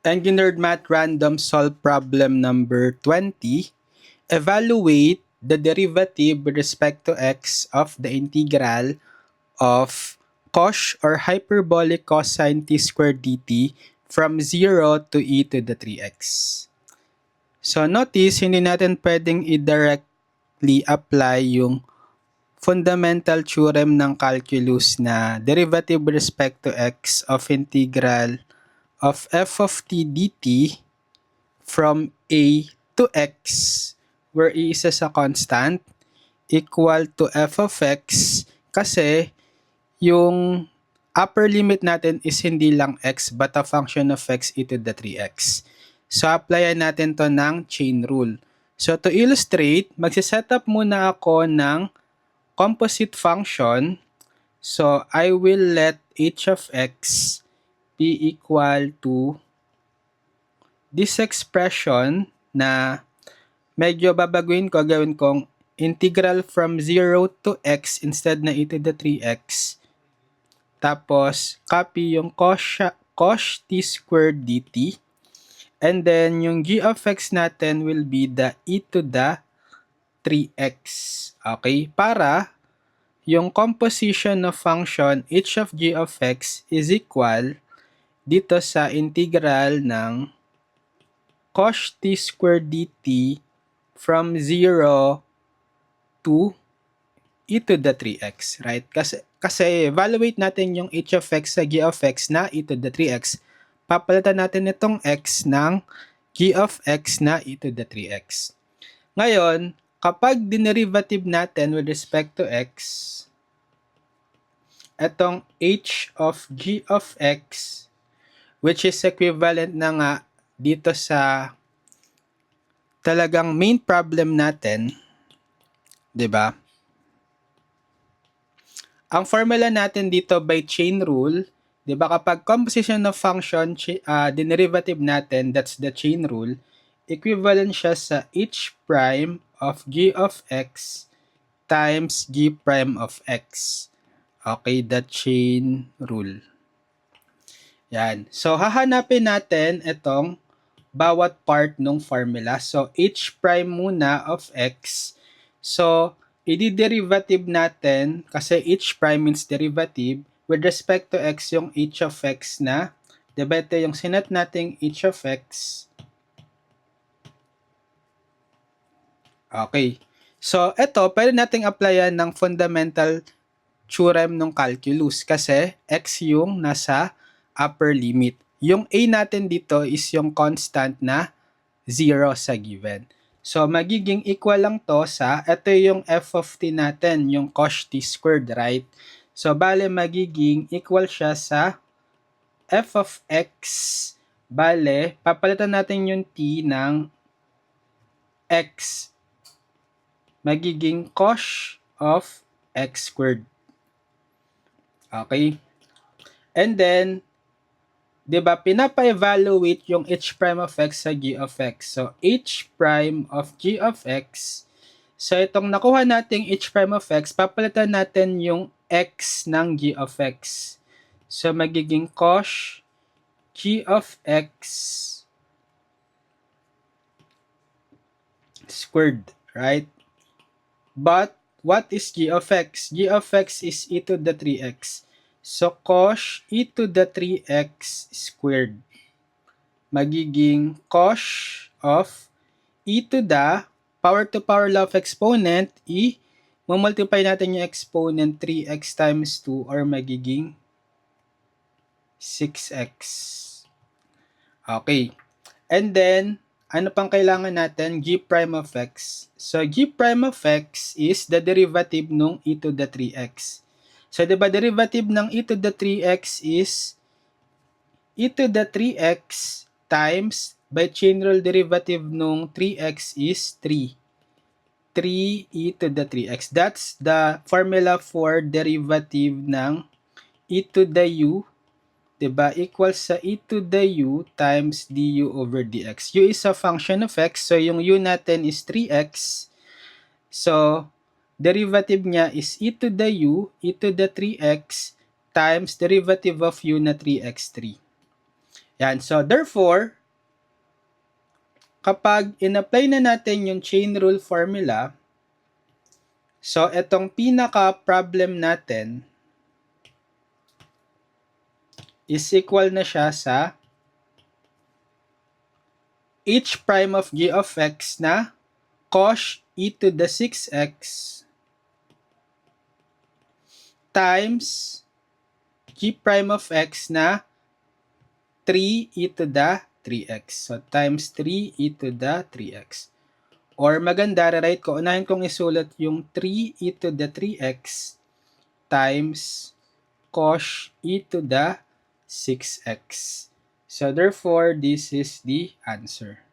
Engineered Math Random Solve Problem number 20. Evaluate the derivative with respect to x of the integral of cos or hyperbolic cosine t squared dt from 0 to e to the 3x. So notice, hindi natin pwedeng i-directly apply yung fundamental theorem ng calculus na derivative with respect to x of integral of f of t dt from a to x, where e isa sa constant, equal to f of x, kasi yung upper limit natin is hindi lang x but a function of x e to the 3x. So, applyan natin to ng chain rule. So, to illustrate, magsiset up muna ako ng composite function. So, I will let h of x be equal to this expression na medyo babaguhin ko, gawin kong integral from 0 to x instead na e to the 3x. Tapos, copy yung cos t squared dt. And then, yung g of x natin will be the e to the 3x. Okay? Para yung composition of function h of g of x is equal dito sa integral ng cos t squared dt from 0 to e to the 3x, right? Kasi evaluate natin yung h of x sa g of x na e to the 3x. Papalitan natin itong x ng g of x na e to the 3x. Ngayon, kapag dinerivative natin with respect to x, itong h of g of x, which is equivalent na nga dito sa talagang main problem natin, 'di ba? Ang formula natin dito by chain rule, 'di ba, kapag composition of function derivative natin, that's the chain rule, equivalent siya sa h prime of g of x times g prime of x. Okay, the chain rule. Yan. So, hahanapin natin itong bawat part ng formula. So, h prime muna of x. So, i-derivative natin, kasi h prime means derivative, with respect to x yung h of x na, diba ito yung sinet nating h of x. Okay. So, ito, pwede nating applyan ng fundamental theorem ng calculus kasi x yung nasa upper limit. Yung a natin dito is yung constant na 0 sa given. So, magiging equal lang to sa, ito yung f of t natin, yung cos t squared, right? So, bale magiging equal siya sa f of x, bale, papalitan natin yung t ng x, magiging cos of x squared. Okay? And then, diba, pinapa-evaluate yung h prime of x sa g of x. So, h prime of g of x. So, itong nakuha nating h prime of x, papalitan natin yung x ng g of x. So, magiging cos g of x squared, right? But, what is g of x? G of x is e to the 3x. So, cos e to the 3x squared magiging cos of e to the power to power law of exponent, mamultiply natin yung exponent 3x times 2 or magiging 6x. Okay. And then, ano pang kailangan natin? G prime of x. So, g prime of x is the derivative nung e to the 3x. So, diba, derivative ng e to the 3x is e to the 3x times, by chain rule derivative nung 3x is 3. 3e to the 3x. That's the formula for derivative ng e to the u, diba, equals sa e to the u times du over dx. U is a function of x, so yung u natin is 3x. So, derivative niya is e to the u, e to the 3x, times derivative of u na 3x3. Yan. So, therefore, kapag in-apply na natin yung chain rule formula, so itong pinaka-problem natin is equal na siya sa h prime of g of x na cos e to the 6x times g prime of x na 3 e to the 3x. So, times 3 e to the 3x. Or maganda, rewrite ko, unahin kong isulat yung 3 e to the 3x times cos e to the 6x. So, therefore, this is the answer.